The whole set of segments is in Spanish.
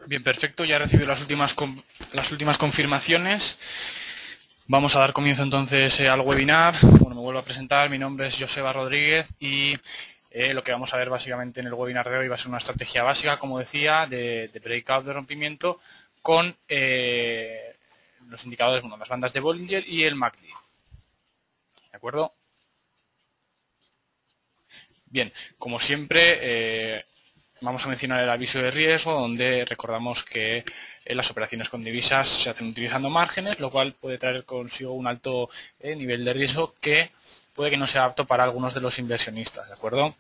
Bien, perfecto. Ya he recibido las últimas confirmaciones. Vamos a dar comienzo entonces al webinar. Bueno, me vuelvo a presentar. Mi nombre es Joseba Rodríguez y lo que vamos a ver básicamente en el webinar de hoy va a ser una estrategia básica, como decía, de breakout de rompimiento con los indicadores, bueno, las bandas de Bollinger y el MACD. ¿De acuerdo? Bien, como siempre, vamos a mencionar el aviso de riesgo, donde recordamos que las operaciones con divisas se hacen utilizando márgenes, lo cual puede traer consigo un alto nivel de riesgo que puede que no sea apto para algunos de los inversionistas, ¿de acuerdo?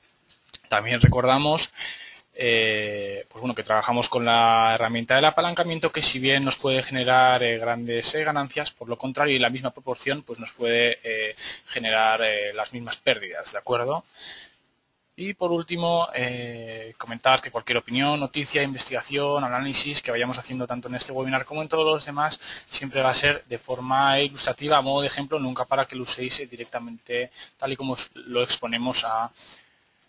También recordamos pues bueno, que trabajamos con la herramienta del apalancamiento, que si bien nos puede generar grandes ganancias, por lo contrario, y la misma proporción, pues nos puede generar las mismas pérdidas, ¿de acuerdo? Y por último, comentar que cualquier opinión, noticia, investigación, análisis que vayamos haciendo tanto en este webinar como en todos los demás, siempre va a ser de forma ilustrativa, a modo de ejemplo, nunca para que lo uséis directamente tal y como lo exponemos a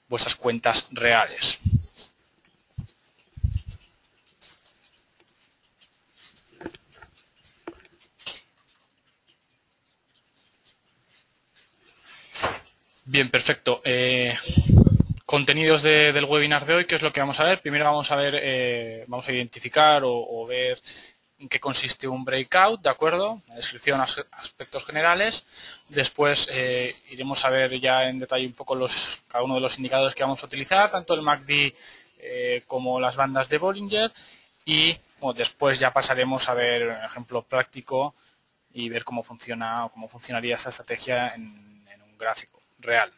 vuestras cuentas reales. Bien, perfecto. Contenidos del webinar de hoy, ¿qué es lo que vamos a ver? Primero vamos a ver, vamos a identificar o ver en qué consiste un breakout, ¿de acuerdo? La descripción, aspectos generales. Después iremos a ver ya en detalle un poco cada uno de los indicadores que vamos a utilizar, tanto el MACD como las bandas de Bollinger. Y bueno, después ya pasaremos a ver un ejemplo práctico y ver cómo funciona o cómo funcionaría esta estrategia en un gráfico real.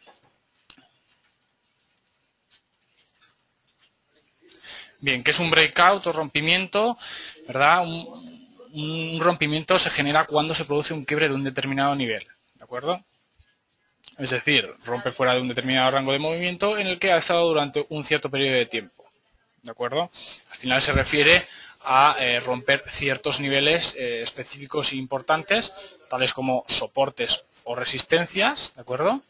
Bien, ¿qué es un breakout o rompimiento? ¿Verdad? Un rompimiento se genera cuando se produce un quiebre de un determinado nivel, ¿de acuerdo? Es decir, rompe fuera de un determinado rango de movimiento en el que ha estado durante un cierto periodo de tiempo, ¿de acuerdo? Al final se refiere a romper ciertos niveles específicos e importantes, tales como soportes o resistencias, ¿de acuerdo?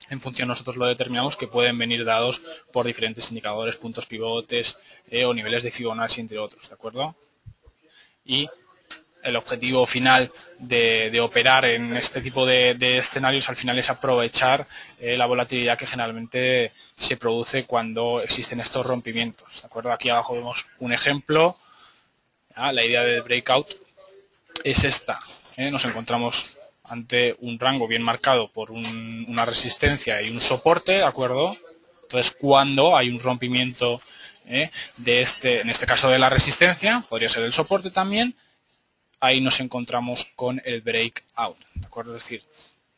En función nosotros lo determinamos, que pueden venir dados por diferentes indicadores, puntos pivotes o niveles de Fibonacci, entre otros, ¿de acuerdo? Y el objetivo final de operar en este tipo de escenarios al final es aprovechar la volatilidad que generalmente se produce cuando existen estos rompimientos, ¿de acuerdo? Aquí abajo vemos un ejemplo. La idea del breakout es esta. Nos encontramos ante un rango bien marcado por una resistencia y un soporte, ¿de acuerdo? Entonces, cuando hay un rompimiento de en este caso de la resistencia, podría ser el soporte también, ahí nos encontramos con el breakout, ¿de acuerdo? Es decir,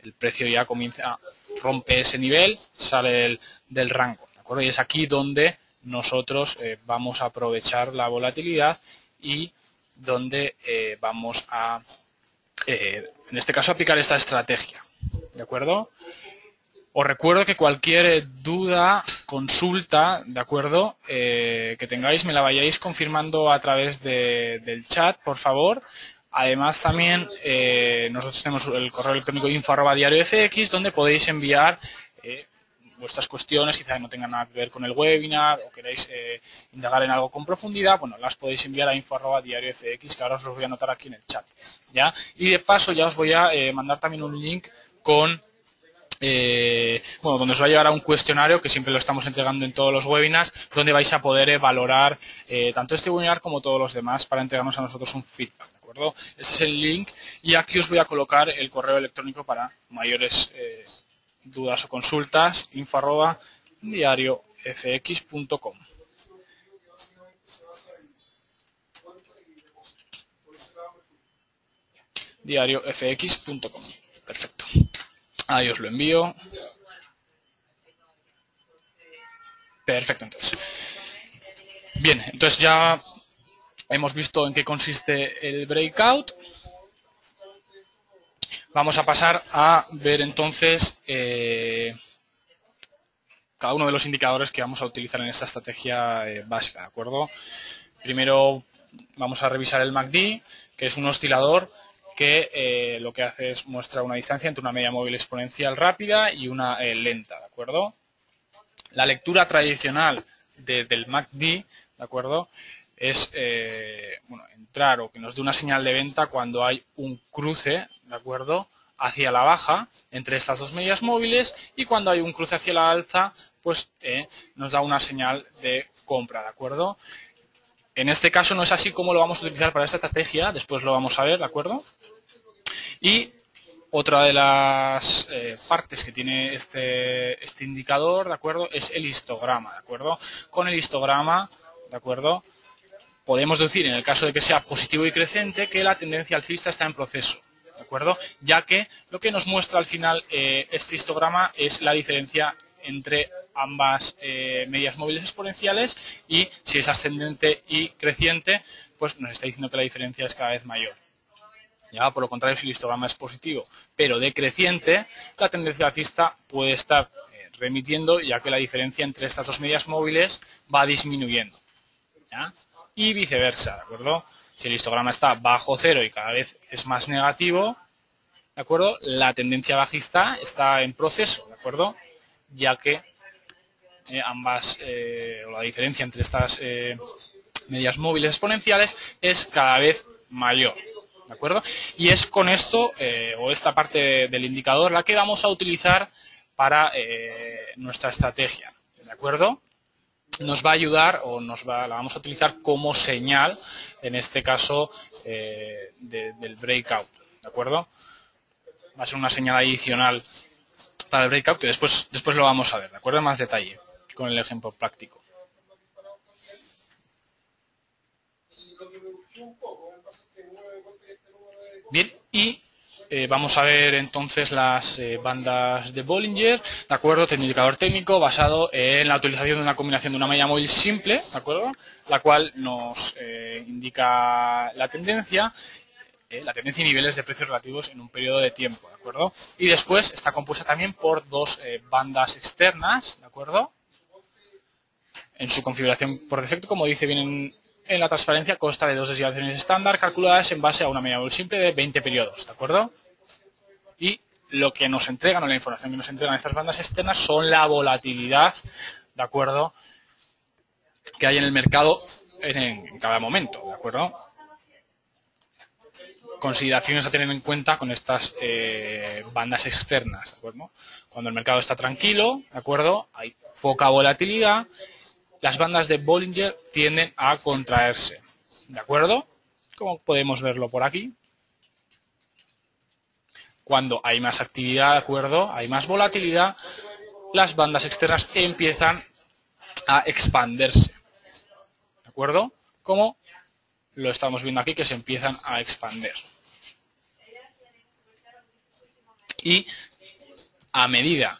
el precio ya comienza, rompe ese nivel, sale del rango, ¿de acuerdo? Y es aquí donde nosotros vamos a aprovechar la volatilidad y donde vamos a, en este caso, aplicar esta estrategia, ¿de acuerdo? Os recuerdo que cualquier duda, consulta, ¿de acuerdo? Que tengáis, me la vayáis confirmando a través del chat, por favor. Además, también nosotros tenemos el correo electrónico info@diariofx, donde podéis enviar vuestras cuestiones, quizás no tengan nada que ver con el webinar o queréis indagar en algo con profundidad, bueno, las podéis enviar a info@diariofx, que ahora os los voy a anotar aquí en el chat, ¿ya? Y de paso ya os voy a mandar también un link con bueno, donde os va a llevar a un cuestionario que siempre lo estamos entregando en todos los webinars, donde vais a poder valorar tanto este webinar como todos los demás para entregarnos a nosotros un feedback, ¿de acuerdo? Este es el link y aquí os voy a colocar el correo electrónico para mayores dudas o consultas, info@diariofx.com. diariofx.com. Perfecto. Ahí os lo envío. Perfecto, entonces. Bien, entonces ya hemos visto en qué consiste el breakout. Vamos a pasar a ver entonces cada uno de los indicadores que vamos a utilizar en esta estrategia básica, ¿de acuerdo? Primero vamos a revisar el MACD, que es un oscilador que lo que hace es muestra una distancia entre una media móvil exponencial rápida y una lenta, ¿de acuerdo? La lectura tradicional del MACD, ¿de acuerdo? es entrar o que nos dé una señal de venta cuando hay un cruce, ¿de acuerdo?, hacia la baja entre estas dos medias móviles, y cuando hay un cruce hacia la alza, pues nos da una señal de compra, ¿de acuerdo? En este caso no es así como lo vamos a utilizar para esta estrategia, después lo vamos a ver, ¿de acuerdo? Y otra de las partes que tiene este indicador, ¿de acuerdo?, es el histograma, ¿de acuerdo? Con el histograma, ¿de acuerdo?, podemos decir, en el caso de que sea positivo y creciente, que la tendencia alcista está en proceso, ¿de acuerdo? Ya que lo que nos muestra al final este histograma es la diferencia entre ambas medias móviles exponenciales, y si es ascendente y creciente, pues nos está diciendo que la diferencia es cada vez mayor. Ya, por lo contrario, si el histograma es positivo pero decreciente, la tendencia alcista puede estar remitiendo, ya que la diferencia entre estas dos medias móviles va disminuyendo, ¿ya? Y viceversa, ¿de acuerdo? Si el histograma está bajo cero y cada vez es más negativo, ¿de acuerdo?, la tendencia bajista está en proceso, ¿de acuerdo?, ya que la diferencia entre estas medias móviles exponenciales es cada vez mayor, ¿de acuerdo? Y es con esto, o esta parte del indicador, la que vamos a utilizar para nuestra estrategia, ¿de acuerdo? Nos va a ayudar, o la vamos a utilizar como señal, en este caso, del breakout, ¿de acuerdo? Va a ser una señal adicional para el breakout, que después lo vamos a ver, ¿de acuerdo?, en más detalle, con el ejemplo práctico. Bien, y vamos a ver entonces las bandas de Bollinger, ¿de acuerdo? Indicador técnico basado en la utilización de una combinación de una media móvil simple, ¿de acuerdo?, la cual nos indica la tendencia y niveles de precios relativos en un periodo de tiempo, ¿de acuerdo? Y después está compuesta también por dos bandas externas, ¿de acuerdo? En su configuración por defecto, como dice bien en la transparencia, consta de dos desviaciones estándar calculadas en base a una media móvil simple de 20 periodos, ¿de acuerdo? Y lo que nos entregan, o la información que nos entregan estas bandas externas, son la volatilidad, ¿de acuerdo?, que hay en el mercado en cada momento, ¿de acuerdo? Consideraciones a tener en cuenta con estas bandas externas, ¿de acuerdo? Cuando el mercado está tranquilo, ¿de acuerdo?, hay poca volatilidad, las bandas de Bollinger tienden a contraerse, ¿de acuerdo? Como podemos verlo por aquí. Cuando hay más actividad, ¿de acuerdo?, hay más volatilidad, las bandas externas empiezan a expandirse, ¿de acuerdo? Como lo estamos viendo aquí, que se empiezan a expandir. Y a medida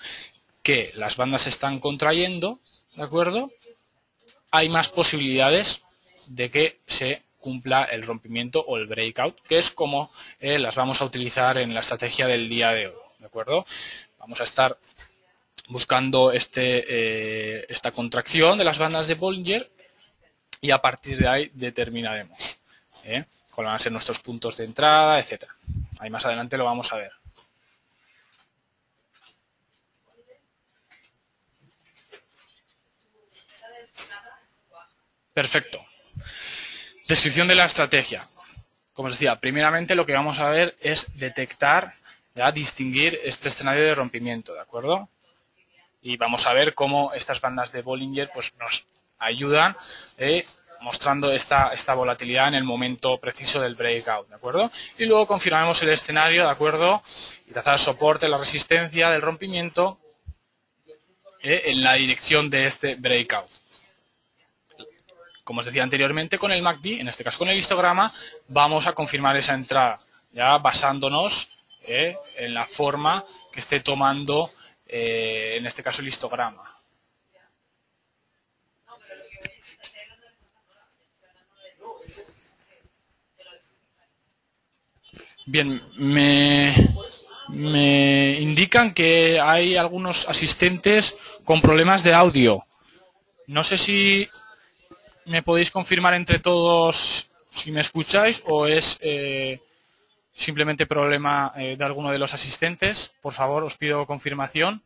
que las bandas se están contrayendo, ¿de acuerdo?, hay más posibilidades de que se cumpla el rompimiento o el breakout, que es como las vamos a utilizar en la estrategia del día de hoy, ¿de acuerdo? Vamos a estar buscando esta contracción de las bandas de Bollinger, y a partir de ahí determinaremos cuáles van a ser nuestros puntos de entrada, etcétera. Ahí más adelante lo vamos a ver. Perfecto. Descripción de la estrategia. Como os decía, primeramente lo que vamos a ver es detectar, ¿ya?, distinguir este escenario de rompimiento, ¿de acuerdo? Y vamos a ver cómo estas bandas de Bollinger pues, nos ayudan mostrando esta volatilidad en el momento preciso del breakout, ¿de acuerdo? Y luego confirmamos el escenario, ¿de acuerdo?, y trazar el soporte, la resistencia del rompimiento en la dirección de este breakout. Como os decía anteriormente, con el MACD, en este caso con el histograma, vamos a confirmar esa entrada, ya basándonos en la forma que esté tomando, en este caso, el histograma. Bien, me indican que hay algunos asistentes con problemas de audio. No sé si me podéis confirmar entre todos si me escucháis, o es simplemente problema de alguno de los asistentes. Por favor, os pido confirmación.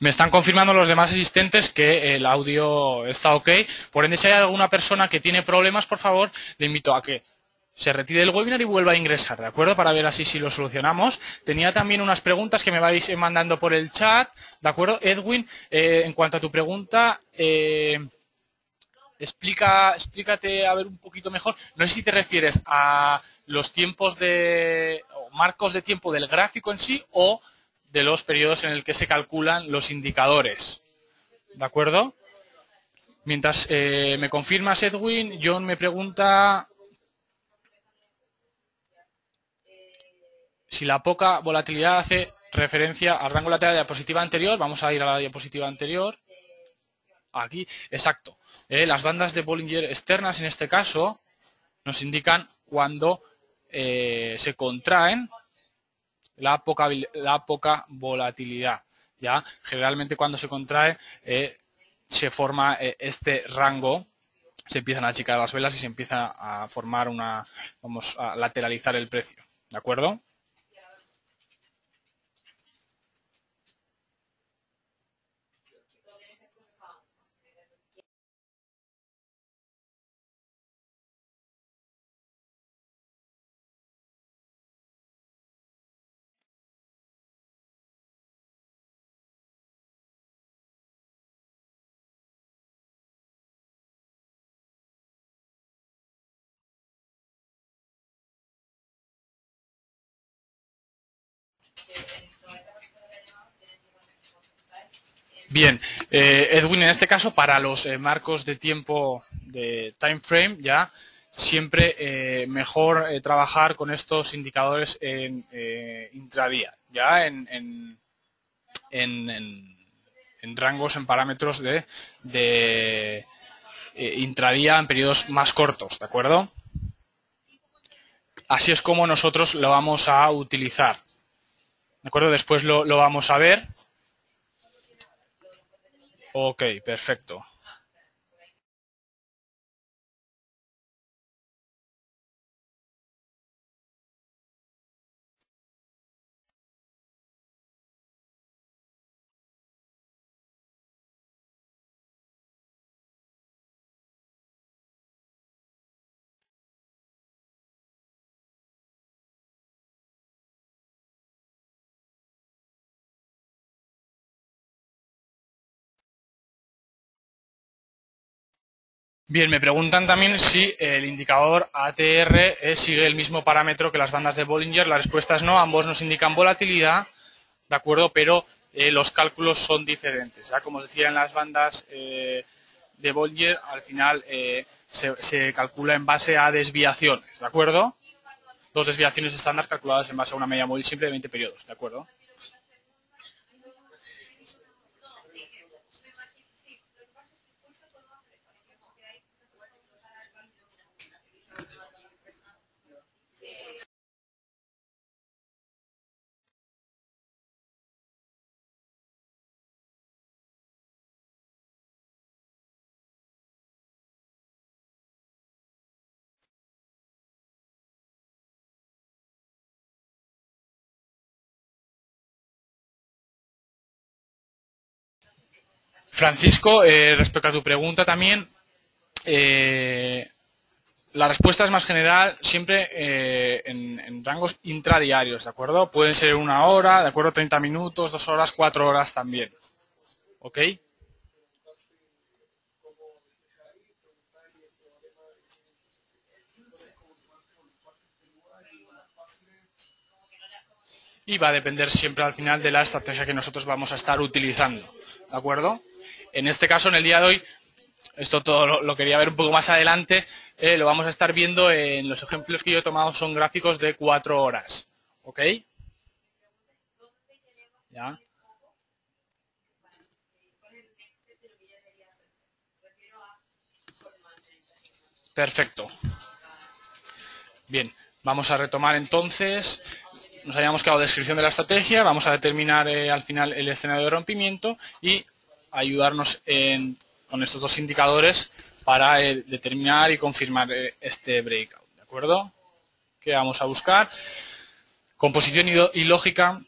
Me están confirmando los demás asistentes que el audio está ok. Por ende, si hay alguna persona que tiene problemas, por favor, le invito a que se retire del webinar y vuelva a ingresar, ¿de acuerdo? Para ver así si lo solucionamos. Tenía también unas preguntas que me vais mandando por el chat, ¿de acuerdo? Edwin, en cuanto a tu pregunta, explícate a ver un poquito mejor. No sé si te refieres a los tiempos o marcos de tiempo del gráfico en sí o de los periodos en el que se calculan los indicadores. ¿De acuerdo? Mientras me confirmas, Edwin, John me pregunta si la poca volatilidad hace referencia al rango lateral de la diapositiva anterior. Vamos a ir a la diapositiva anterior. Aquí, exacto. Las bandas de Bollinger externas, en este caso, nos indican cuando se contraen la poca volatilidad. ¿Ya? Generalmente cuando se contrae se forma este rango, se empiezan a achicar las velas y se empieza a formar vamos a lateralizar el precio. ¿De acuerdo? Bien, Edwin, en este caso, para los marcos de tiempo de time frame, ya siempre mejor trabajar con estos indicadores en intradía, ya en rangos, en parámetros de intradía en periodos más cortos, ¿de acuerdo? Así es como nosotros lo vamos a utilizar, ¿de acuerdo? Después lo vamos a ver. Ok, perfecto. Bien, me preguntan también si el indicador ATR sigue el mismo parámetro que las bandas de Bollinger. La respuesta es no, ambos nos indican volatilidad, ¿de acuerdo? Pero los cálculos son diferentes. ¿Ya? Como os decía, en las bandas de Bollinger, al final se calcula en base a desviaciones, ¿de acuerdo? Dos desviaciones estándar calculadas en base a una media móvil simple de 20 periodos, ¿de acuerdo? Francisco, respecto a tu pregunta también, la respuesta es más general siempre en rangos intradiarios, ¿de acuerdo? Pueden ser 1 hora, ¿de acuerdo? 30 minutos, 2 horas, 4 horas también. ¿Ok? Y va a depender siempre al final de la estrategia que nosotros vamos a estar utilizando, ¿de acuerdo? En este caso, en el día de hoy, esto todo lo quería ver un poco más adelante, lo vamos a estar viendo en los ejemplos que yo he tomado, son gráficos de 4 horas, ¿ok? ¿Ya? Perfecto. Bien, vamos a retomar entonces. Nos habíamos quedado descripción de la estrategia, vamos a determinar al final el escenario de rompimiento y ayudarnos con estos dos indicadores para determinar y confirmar este breakout, ¿de acuerdo? ¿Qué vamos a buscar? Composición y lógica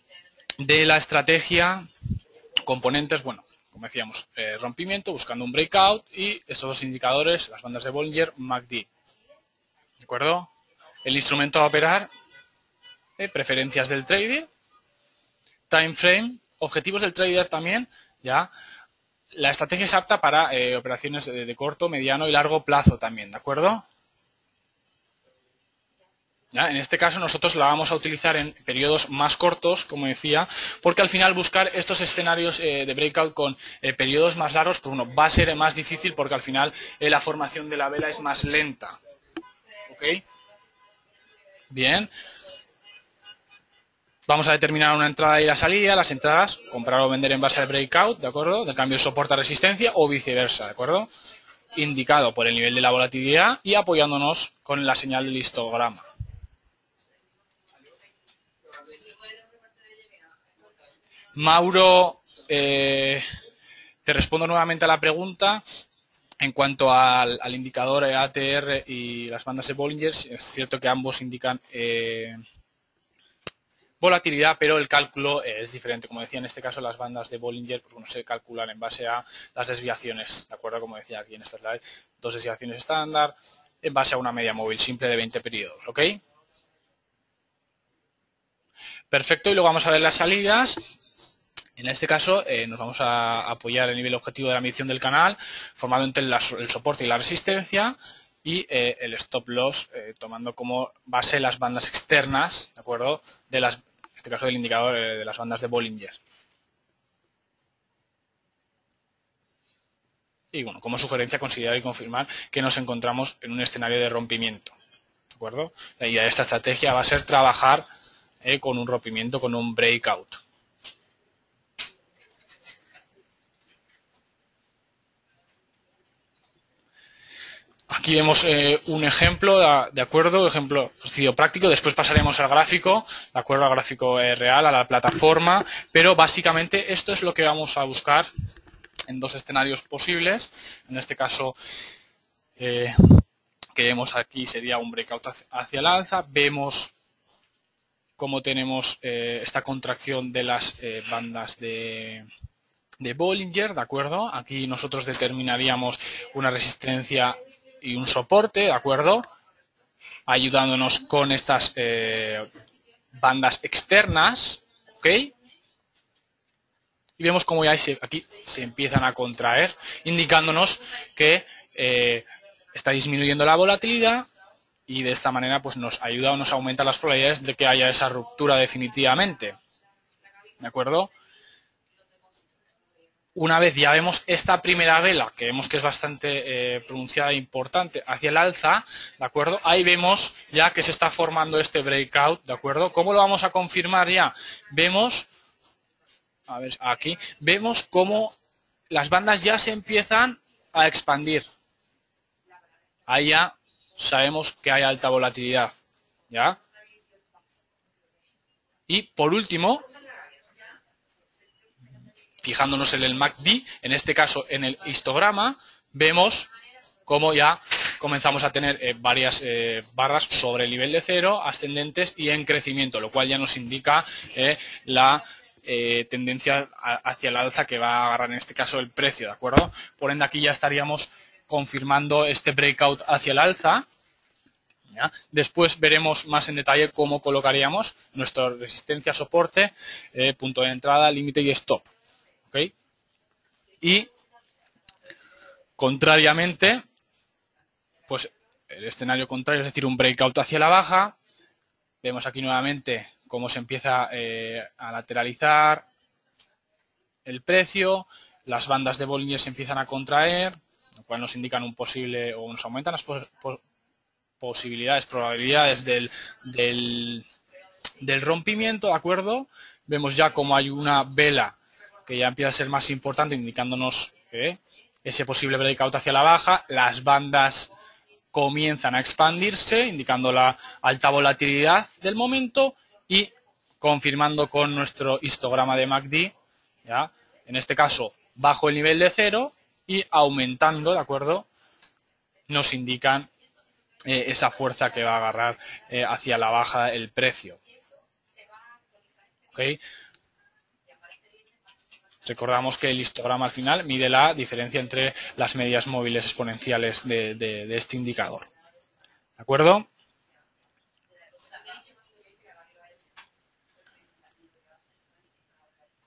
de la estrategia componentes, bueno, como decíamos, rompimiento, buscando un breakout y estos dos indicadores, las bandas de Bollinger, MACD. ¿De acuerdo? El instrumento a operar, preferencias del trading, time frame, objetivos del trader también, ya. La estrategia es apta para operaciones de corto, mediano y largo plazo también, ¿de acuerdo? ¿Ya? En este caso nosotros la vamos a utilizar en periodos más cortos, como decía, porque al final buscar estos escenarios de breakout con periodos más largos, pues bueno, va a ser más difícil porque al final la formación de la vela es más lenta. ¿Ok? Bien. Vamos a determinar una entrada y la salida. Las entradas, comprar o vender en base al breakout, ¿de acuerdo? Del cambio de soporte a resistencia o viceversa, ¿de acuerdo? Indicado por el nivel de la volatilidad y apoyándonos con la señal del histograma. Mauro, te respondo nuevamente a la pregunta. En cuanto al indicador ATR y las bandas de Bollinger, es cierto que ambos indican volatilidad, pero el cálculo es diferente. Como decía, en este caso las bandas de Bollinger pues, bueno, se calculan en base a las desviaciones, ¿de acuerdo? Como decía aquí en esta slide, 2 desviaciones estándar en base a una media móvil simple de 20 periodos, ¿ok? Perfecto, y luego vamos a ver las salidas. En este caso nos vamos a apoyar el nivel objetivo de la medición del canal, formado entre el soporte y la resistencia, y el stop loss, tomando como base las bandas externas, ¿de acuerdo? En este caso del indicador de las bandas de Bollinger. Y bueno, como sugerencia, considerar y confirmar que nos encontramos en un escenario de rompimiento, ¿de acuerdo? La idea de esta estrategia va a ser trabajar con un rompimiento, con un breakout. Aquí vemos un ejemplo, de acuerdo, ejemplo ejercicio práctico, después pasaremos al gráfico, de acuerdo, al gráfico real, a la plataforma, pero básicamente esto es lo que vamos a buscar en dos escenarios posibles. En este caso, que vemos aquí sería un breakout hacia el alza, vemos cómo tenemos esta contracción de las bandas de Bollinger, ¿de acuerdo? Aquí nosotros determinaríamos una resistencia y un soporte, ¿de acuerdo? Ayudándonos con estas bandas externas, ¿ok? Y vemos cómo ya aquí se empiezan a contraer, indicándonos que está disminuyendo la volatilidad y de esta manera pues nos ayuda o nos aumenta las probabilidades de que haya esa ruptura definitivamente, ¿de acuerdo? Una vez ya vemos esta primera vela, que vemos que es bastante pronunciada e importante, hacia el alza, ¿de acuerdo? Ahí vemos ya que se está formando este breakout, ¿de acuerdo? ¿Cómo lo vamos a confirmar ya? Vemos, a ver, aquí, vemos cómo las bandas ya se empiezan a expandir. Ahí ya sabemos que hay alta volatilidad, ¿ya? Y por último, fijándonos en el MACD, en este caso en el histograma, vemos cómo ya comenzamos a tener varias barras sobre el nivel de cero, ascendentes y en crecimiento, lo cual ya nos indica la tendencia hacia el alza que va a agarrar en este caso el precio, ¿de acuerdo? Por ende aquí ya estaríamos confirmando este breakout hacia el alza. ¿Ya? Después veremos más en detalle cómo colocaríamos nuestra resistencia, soporte, punto de entrada, límite y stop. ¿Okay? Y contrariamente, pues el escenario contrario, es decir, un breakout hacia la baja. Vemos aquí nuevamente cómo se empieza a lateralizar el precio, las bandas de Bollinger se empiezan a contraer, lo cual nos indican un posible, o nos aumentan las probabilidades del rompimiento, ¿de acuerdo? Vemos ya como hay una vela que ya empieza a ser más importante, indicándonos que ese posible breakout hacia la baja, las bandas comienzan a expandirse, indicando la alta volatilidad del momento y confirmando con nuestro histograma de MACD, ¿ya? En este caso, bajo el nivel de cero y aumentando, ¿de acuerdo? Nos indican esa fuerza que va a agarrar hacia la baja el precio. ¿Okay? Recordamos que el histograma al final mide la diferencia entre las medias móviles exponenciales de este indicador. ¿De acuerdo?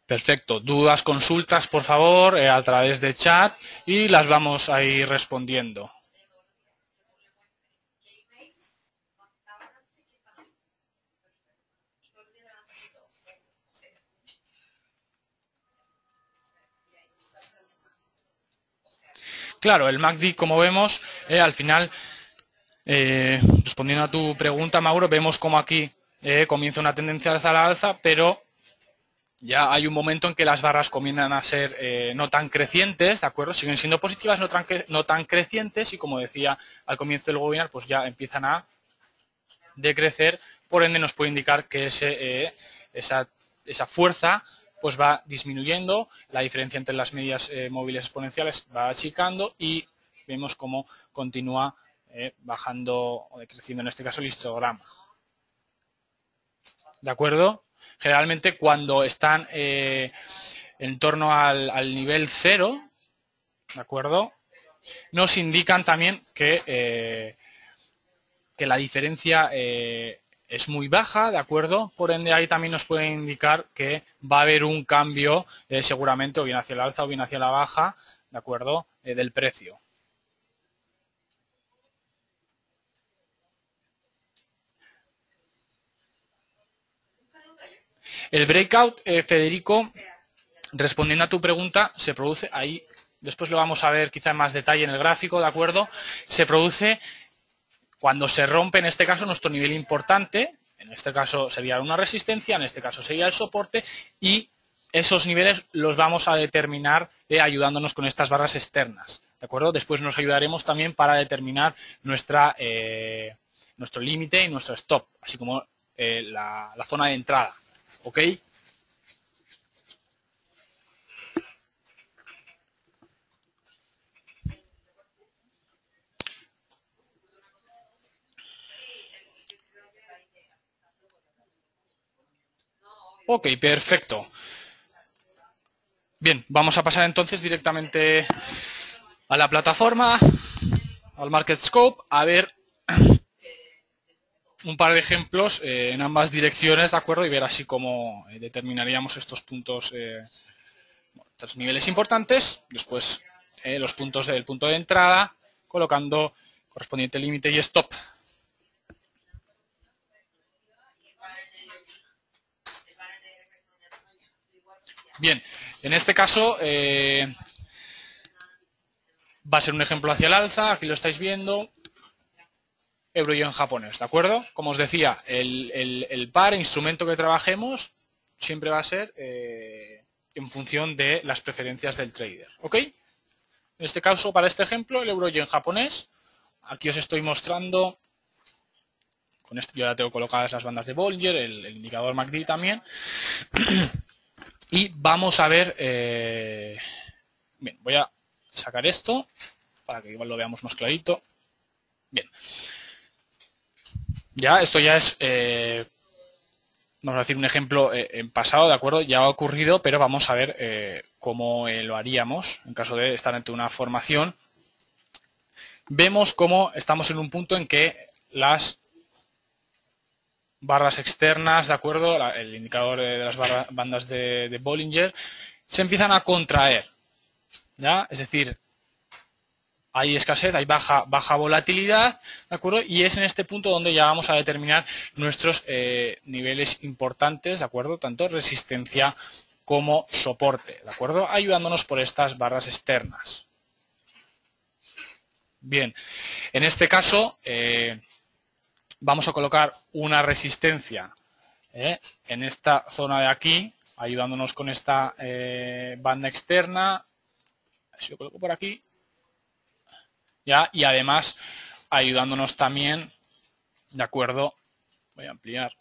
Perfecto. Dudas, consultas, por favor, a través de chat y las vamos a ir respondiendo. Claro, el MACD, como vemos, al final, respondiendo a tu pregunta, Mauro, vemos como aquí comienza una tendencia a la alza, pero ya hay un momento en que las barras comienzan a ser no tan crecientes, ¿de acuerdo? Siguen siendo positivas, no tan crecientes, y como decía al comienzo del webinar, pues ya empiezan a decrecer, por ende nos puede indicar que esa fuerza pues va disminuyendo, la diferencia entre las medias móviles exponenciales va achicando y vemos cómo continúa bajando o decreciendo, en este caso, el histograma. ¿De acuerdo? Generalmente cuando están en torno al nivel 0, ¿de acuerdo? Nos indican también que la diferencia es muy baja, ¿de acuerdo? Por ende, ahí también nos puede indicar que va a haber un cambio seguramente o bien hacia la alza o bien hacia la baja, ¿de acuerdo? Del precio. El breakout, Federico, respondiendo a tu pregunta, se produce ahí, después lo vamos a ver quizá en más detalle en el gráfico, ¿de acuerdo? Se produce cuando se rompe, en este caso, nuestro nivel importante, en este caso sería una resistencia, en este caso sería el soporte, y esos niveles los vamos a determinar ayudándonos con estas barras externas, ¿de acuerdo? Después nos ayudaremos también para determinar nuestro límite y nuestro stop, así como la zona de entrada, ¿ok? Ok, perfecto. Bien, vamos a pasar entonces directamente a la plataforma, al Market Scope, a ver un par de ejemplos en ambas direcciones, ¿de acuerdo? Y ver así cómo determinaríamos estos puntos, estos niveles importantes, después los puntos del punto de entrada, colocando correspondiente límite y stop. Bien, en este caso va a ser un ejemplo hacia el alza, aquí lo estáis viendo, euro-yen japonés, ¿de acuerdo? Como os decía, el par, instrumento que trabajemos, siempre va a ser en función de las preferencias del trader, ¿ok? En este caso, para este ejemplo, el euro-yen japonés, aquí os estoy mostrando, con esto yo ya tengo colocadas las bandas de Bollinger, el indicador MACD también, y vamos a ver, bien, voy a sacar esto, para que igual lo veamos más clarito. Bien. Ya, esto ya es, vamos a decir, un ejemplo en pasado, ¿de acuerdo? Ya ha ocurrido, pero vamos a ver cómo lo haríamos en caso de estar ante una formación. Vemos cómo estamos en un punto en que las barras externas, ¿de acuerdo? El indicador de las bandas de Bollinger se empiezan a contraer, ¿ya? Es decir, hay escasez, hay baja volatilidad, ¿de acuerdo? Y es en este punto donde ya vamos a determinar nuestros niveles importantes, ¿de acuerdo? Tanto resistencia como soporte, ¿de acuerdo? Ayudándonos por estas barras externas. Bien, en este caso vamos a colocar una resistencia en esta zona de aquí, ayudándonos con esta banda externa. Si lo coloco por aquí. ¿Ya? Y además ayudándonos también, de acuerdo, voy a ampliar,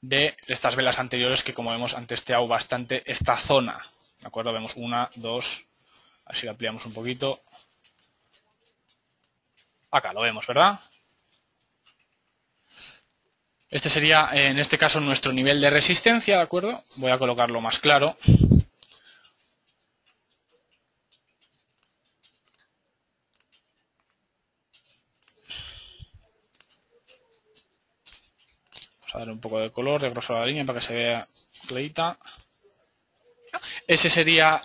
de estas velas anteriores que, como vemos, han testeado bastante esta zona, ¿de acuerdo? Vemos una, dos, así lo ampliamos un poquito. Acá lo vemos, ¿verdad? Este sería, en este caso, nuestro nivel de resistencia, ¿de acuerdo? Voy a colocarlo más claro. Vamos a darle un poco de color, de grosor a la línea para que se vea clarita. Ese sería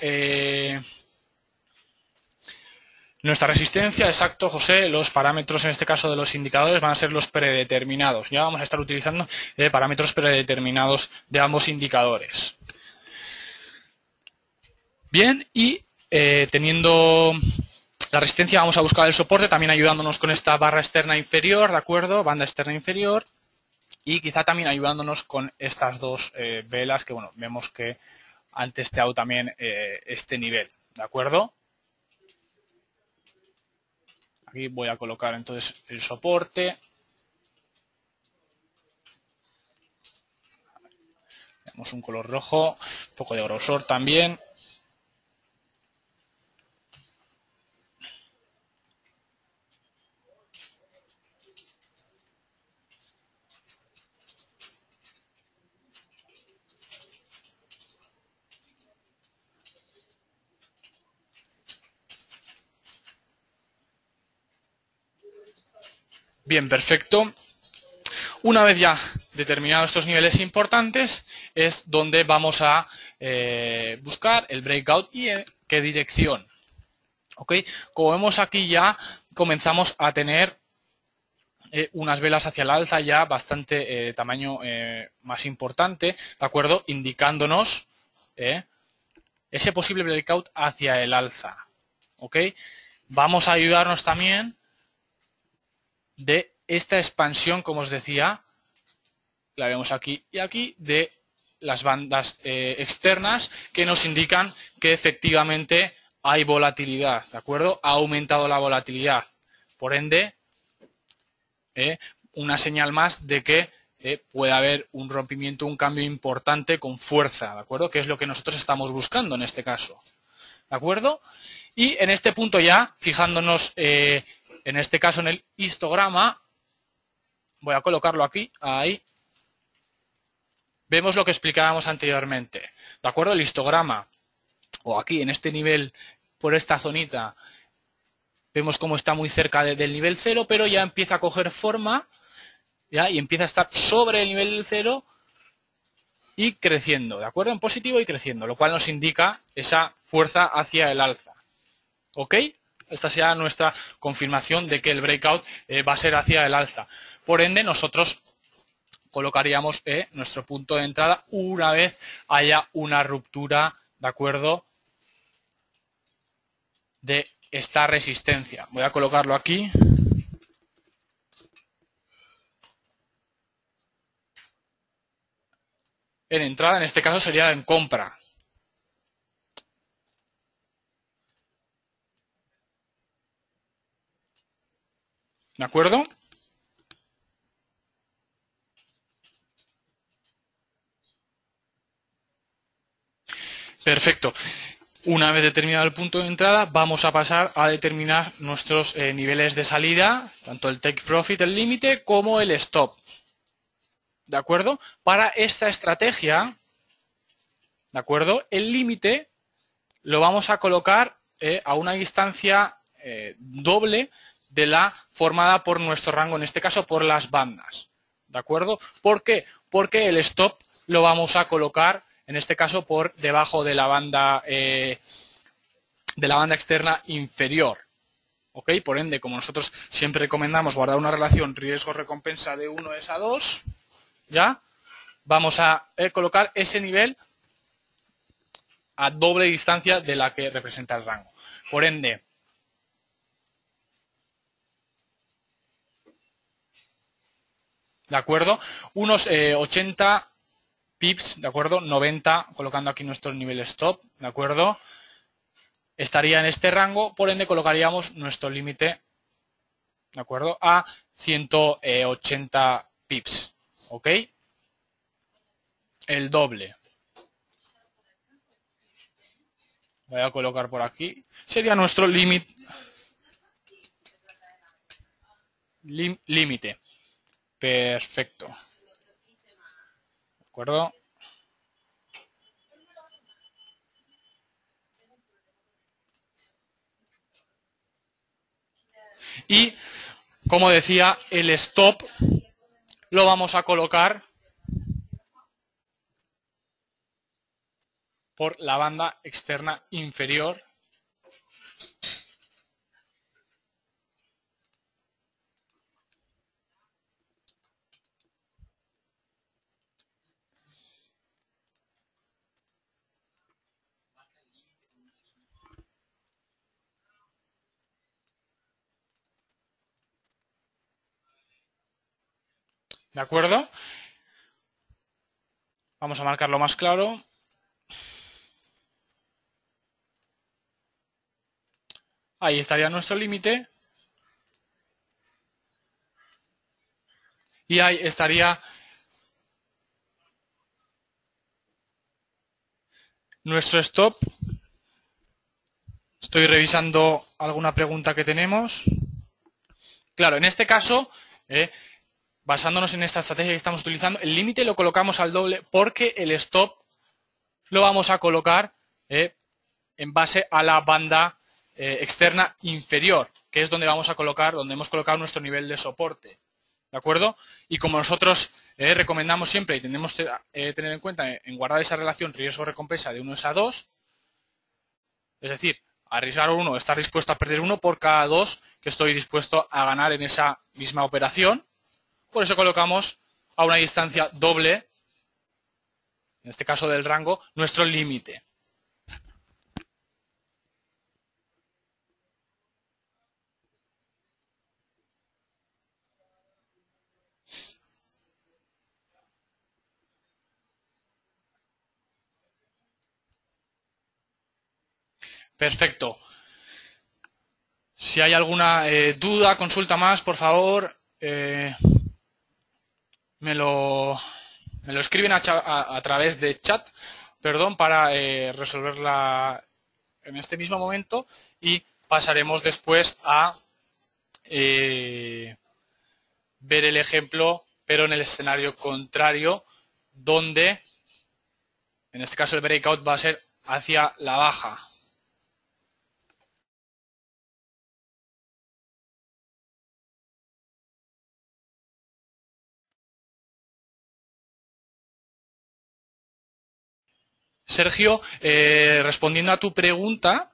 nuestra resistencia, exacto, José. Los parámetros, en este caso de los indicadores, van a ser los predeterminados. Ya vamos a estar utilizando parámetros predeterminados de ambos indicadores. Bien, y teniendo la resistencia, vamos a buscar el soporte, también ayudándonos con esta barra externa inferior, ¿de acuerdo? Banda externa inferior. Y quizá también ayudándonos con estas dos velas que, bueno, vemos que han testeado también este nivel, ¿de acuerdo? Aquí voy a colocar entonces el soporte. Tenemos un color rojo, un poco de grosor también. Bien, perfecto. Una vez ya determinados estos niveles importantes, es donde vamos a buscar el breakout y en qué dirección. ¿Ok? Como vemos aquí ya comenzamos a tener unas velas hacia el alza ya bastante tamaño más importante, ¿de acuerdo? Indicándonos ese posible breakout hacia el alza. ¿Ok? Vamos a ayudarnos también de esta expansión, como os decía, la vemos aquí y aquí, de las bandas externas que nos indican que efectivamente hay volatilidad, ¿de acuerdo? Ha aumentado la volatilidad. Por ende, una señal más de que puede haber un rompimiento, un cambio importante con fuerza, ¿de acuerdo? Que es lo que nosotros estamos buscando en este caso, ¿de acuerdo? Y en este punto ya, fijándonos en este caso en el histograma, voy a colocarlo aquí, ahí, vemos lo que explicábamos anteriormente, ¿de acuerdo? El histograma, o aquí en este nivel, por esta zonita, vemos cómo está muy cerca del nivel 0, pero ya empieza a coger forma, ¿ya? Y empieza a estar sobre el nivel del 0 y creciendo, ¿de acuerdo? En positivo y creciendo, lo cual nos indica esa fuerza hacia el alza. ¿Ok? Esta será nuestra confirmación de que el breakout va a ser hacia el alza. Por ende, nosotros colocaríamos nuestro punto de entrada una vez haya una ruptura, ¿de acuerdo?, de esta resistencia. Voy a colocarlo aquí. En entrada, en este caso, sería en compra. ¿De acuerdo? Perfecto. Una vez determinado el punto de entrada, vamos a pasar a determinar nuestros niveles de salida, tanto el take profit, el límite, como el stop. ¿De acuerdo? Para esta estrategia, ¿de acuerdo?, el límite lo vamos a colocar a una distancia doble de la formada por nuestro rango, en este caso por las bandas. ¿De acuerdo? ¿Por qué? Porque el stop lo vamos a colocar, en este caso, por debajo de la banda externa inferior. ¿Ok? Por ende, como nosotros siempre recomendamos guardar una relación riesgo-recompensa de 1 es a 2, ¿ya? Vamos a colocar ese nivel a doble distancia de la que representa el rango. Por ende, ¿de acuerdo? Unos 80 pips, ¿de acuerdo? 90, colocando aquí nuestro nivel stop, ¿de acuerdo? Estaría en este rango, por ende colocaríamos nuestro límite, ¿de acuerdo?, a 180 pips, ¿ok? El doble. Voy a colocar por aquí. Sería nuestro límite. Límite. Perfecto. acuerdo? Y, como decía, el stop lo vamos a colocar por la banda externa inferior. ¿De acuerdo? Vamos a marcarlo más claro. Ahí estaría nuestro límite. Y ahí estaría nuestro stop. Estoy revisando alguna pregunta que tenemos. Claro, en este caso, basándonos en esta estrategia que estamos utilizando, el límite lo colocamos al doble porque el stop lo vamos a colocar en base a la banda externa inferior, que es donde vamos a colocar, donde hemos colocado nuestro nivel de soporte. ¿De acuerdo? Y como nosotros recomendamos siempre y tenemos que tener en cuenta en guardar esa relación riesgo-recompensa de 1:2, es decir, arriesgar 1, estar dispuesto a perder 1 por cada 2 que estoy dispuesto a ganar en esa misma operación. Por eso colocamos a una distancia doble, en este caso del rango, nuestro límite. Perfecto. Si hay alguna duda, consulta más, por favor, me lo escriben a través de chat, perdón, para resolverla en este mismo momento y pasaremos después a ver el ejemplo, pero en el escenario contrario, donde en este caso el breakout va a ser hacia la baja. Sergio, respondiendo a tu pregunta,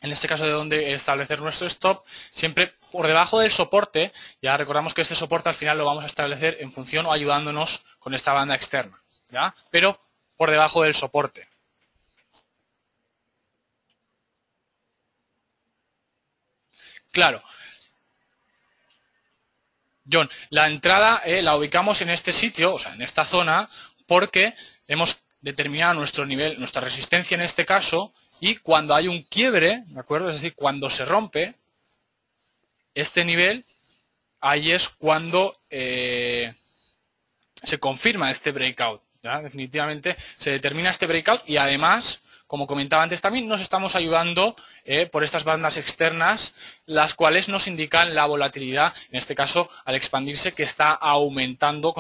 en este caso de dónde establecer nuestro stop, siempre por debajo del soporte. Ya recordamos que este soporte al final lo vamos a establecer en función o ayudándonos con esta banda externa, ¿ya? Pero por debajo del soporte. Claro. John, la entrada la ubicamos en este sitio, o sea, en esta zona, porque hemos determinado nuestro nivel, nuestra resistencia en este caso, y cuando hay un quiebre, ¿de acuerdo? Es decir, cuando se rompe este nivel, ahí es cuando se confirma este breakout. ¿Ya? Definitivamente se determina este breakout y además, como comentaba antes también, nos estamos ayudando por estas bandas externas, las cuales nos indican la volatilidad, en este caso al expandirse, que está aumentando